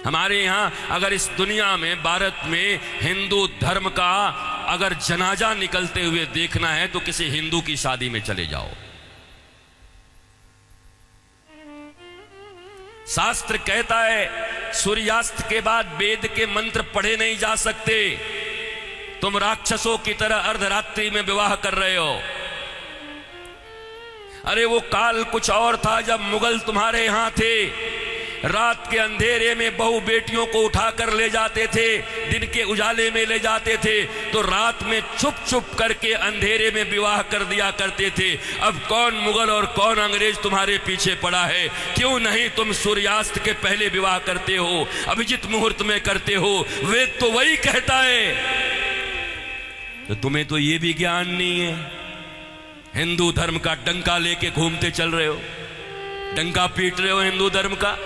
हमारे यहाँ अगर इस दुनिया में, भारत में हिंदू धर्म का अगर जनाजा निकलते हुए देखना है तो किसी हिंदू की शादी में चले जाओ। शास्त्र कहता है सूर्यास्त के बाद वेद के मंत्र पढ़े नहीं जा सकते। तुम राक्षसों की तरह अर्धरात्रि में विवाह कर रहे हो। अरे वो काल कुछ और था जब मुगल तुम्हारे यहां थे। रात के अंधेरे में बहू बेटियों को उठाकर ले जाते थे, दिन के उजाले में ले जाते थे, तो रात में छुप छुप करके अंधेरे में विवाह कर दिया करते थे। अब कौन मुगल और कौन अंग्रेज तुम्हारे पीछे पड़ा है? क्यों नहीं तुम सूर्यास्त के पहले विवाह करते हो, अभिजित मुहूर्त में करते हो? वेद तो वही कहता है। तो तुम्हें तो ये भी ज्ञान नहीं है। हिंदू धर्म का डंका लेके घूमते चल रहे हो, डंका पीट रहे हो हिंदू धर्म का।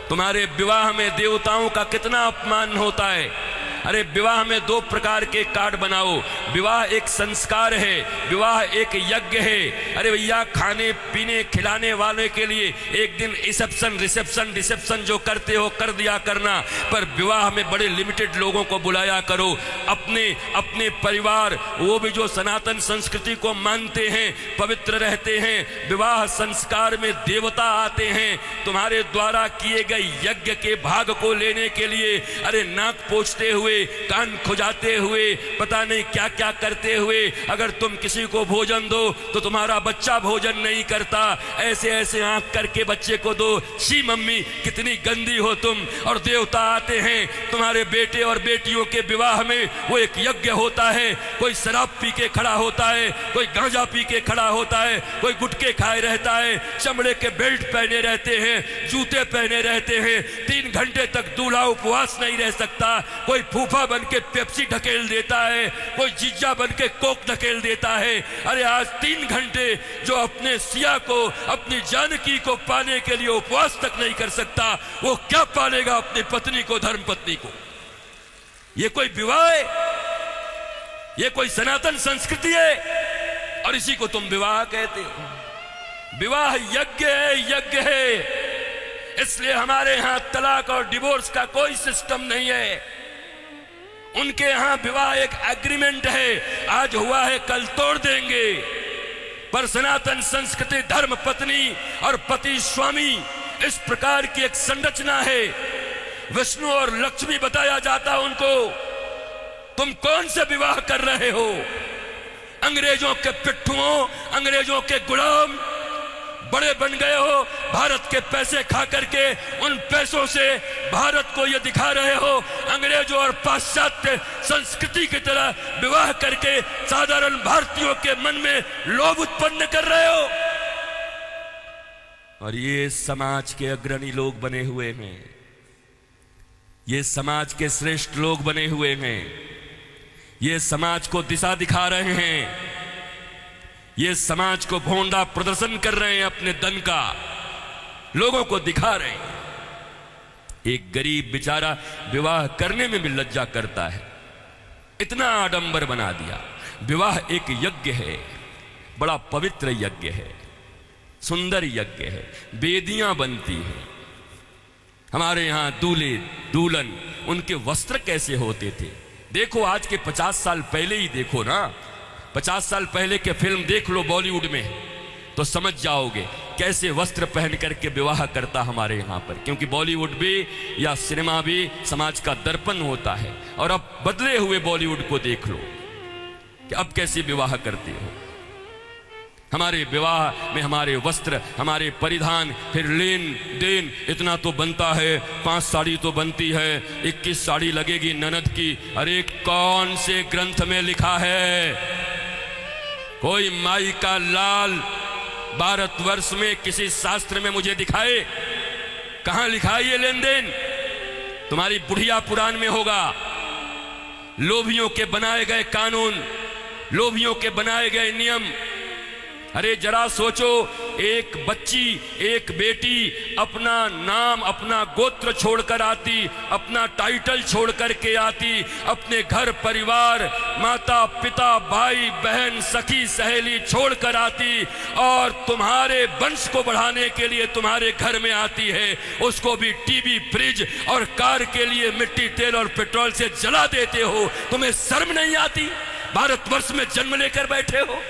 तुम्हारे विवाह में देवताओं का कितना अपमान होता है। अरे विवाह में दो प्रकार के कार्ड बनाओ। विवाह एक संस्कार है, विवाह एक यज्ञ है। अरे भैया, खाने पीने खिलाने वाले के लिए एक दिन रिसेप्शन जो करते हो कर दिया करना, पर विवाह में बड़े लिमिटेड लोगों को बुलाया करो। अपने परिवार, वो भी जो सनातन संस्कृति को मानते हैं, पवित्र रहते हैं। विवाह संस्कार में देवता आते हैं तुम्हारे द्वारा किए गए यज्ञ के भाग को लेने के लिए। अरे नाक पोंछते हुए, कान खुजाते हुए, पता नहीं क्या क्या करते हुए अगर तुम किसी को भोजन दो तो तुम्हारा बच्चा भोजन नहीं करता। ऐसे ऐसे आंख करके बच्चे को दो। शी मम्मी, कितनी गंदी हो तुम। और देवता आते हैं तुम्हारे बेटे और बेटियों के विवाह में। वो एक यज्ञ होता है। कोई शराब पी के खड़ा होता है, कोई गांजा पी के खड़ा होता है, कोई गुटके खाए रहता है, चमड़े के बेल्ट पहने रहते हैं, जूते पहने रहते हैं। 3 घंटे तक दूल्हा उपवास नहीं रह सकता। कोई फूफा बन के पेप्सी ढकेल देता है, कोई जीजा बन के कोक ढकेल देता है। अरे आज 3 घंटे जो अपने सिया को, अपनी जानकी को पाने के लिए उपवास तक नहीं कर सकता, वो क्या पालेगा अपनी पत्नी को, धर्म पत्नी को? ये कोई विवाह है? ये कोई सनातन संस्कृति है? और इसी को तुम विवाह कहते हो। विवाह यज्ञ है, यज्ञ है। इसलिए हमारे यहां तलाक और डिवोर्स का कोई सिस्टम नहीं है। उनके यहां विवाह एक एग्रीमेंट है, आज हुआ है कल तोड़ देंगे। पर सनातन संस्कृति धर्म पत्नी और पति स्वामी, इस प्रकार की एक संरचना है। विष्णु और लक्ष्मी बताया जाता उनको। तुम कौन से विवाह कर रहे हो? अंग्रेजों के पिट्ठुओं, अंग्रेजों के गुलाम बड़े बन गए हो। भारत के पैसे खा करके उन पैसों से भारत को ये दिखा रहे हो अंग्रेजों और पाश्चात्य संस्कृति की तरह विवाह करके साधारण भारतीयों के मन में लोभ उत्पन्न कर रहे हो। और ये समाज के अग्रणी लोग बने हुए हैं, ये समाज के श्रेष्ठ लोग बने हुए हैं, ये समाज को दिशा दिखा रहे हैं, ये समाज को भोंडा प्रदर्शन कर रहे हैं, अपने दन का लोगों को दिखा रहे हैं। एक गरीब बेचारा विवाह करने में भी लज्जा करता है, इतना आडंबर बना दिया। विवाह एक यज्ञ है, बड़ा पवित्र यज्ञ है, सुंदर यज्ञ है। वेदियां बनती हैं। हमारे यहां दूल्हे दुल्हन, उनके वस्त्र कैसे होते थे? देखो आज के 50 साल पहले ही देखो ना, 50 साल पहले के फिल्म देख लो बॉलीवुड में, तो समझ जाओगे कैसे वस्त्र पहन करके विवाह करता हमारे यहाँ पर। क्योंकि बॉलीवुड भी या सिनेमा भी समाज का दर्पण होता है। और अब बदले हुए बॉलीवुड को देख लो कि अब कैसे विवाह करते हो। हमारे विवाह में हमारे वस्त्र, हमारे परिधान, फिर लेन देन इतना तो बनता है। 5 साड़ी तो बनती है, 21 साड़ी लगेगी ननद की। अरे कौन से ग्रंथ में लिखा है? कोई माई का लाल भारतवर्ष में किसी शास्त्र में मुझे दिखाए? कहां लिखा है ये लेन देन? तुम्हारी बुढ़िया पुराण में होगा। लोभियों के बनाए गए कानून, लोभियों के बनाए गए नियम। अरे जरा सोचो, एक बच्ची, एक बेटी अपना नाम, अपना गोत्र छोड़कर आती, अपना टाइटल छोड़ करके आती, अपने घर परिवार, माता पिता, भाई बहन, सखी सहेली छोड़कर आती और तुम्हारे वंश को बढ़ाने के लिए तुम्हारे घर में आती है, उसको भी टीवी, फ्रिज और कार के लिए मिट्टी, तेल और पेट्रोल से जला देते हो। तुम्हें शर्म नहीं आती? भारतवर्ष में जन्म लेकर बैठे हो।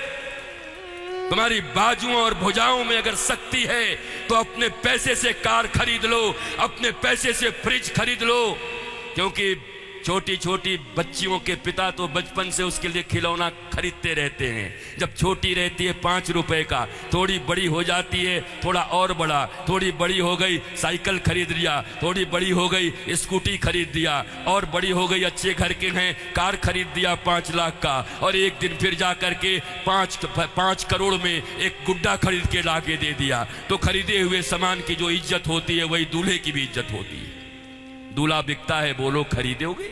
तुम्हारी बाजुओं और भुजाओं में अगर शक्ति है तो अपने पैसे से कार खरीद लो, अपने पैसे से फ्रिज खरीद लो, क्योंकि छोटी छोटी बच्चियों के पिता तो बचपन से उसके लिए खिलौना खरीदते रहते हैं। जब छोटी रहती है 5 रुपए का, थोड़ी बड़ी हो जाती है थोड़ा और बड़ा, थोड़ी बड़ी हो गई साइकिल खरीद लिया, थोड़ी बड़ी हो गई स्कूटी खरीद दिया, और बड़ी हो गई अच्छे घर के हैं कार खरीद दिया 5 लाख का, और एक दिन फिर जा करके 5 करोड़ में एक गुड्डा खरीद के ला के दे दिया। तो खरीदे हुए सामान की जो इज्जत होती है वही दूल्हे की भी इज्जत होती है। दूल्हा बिकता है, बोलो खरीदोगे?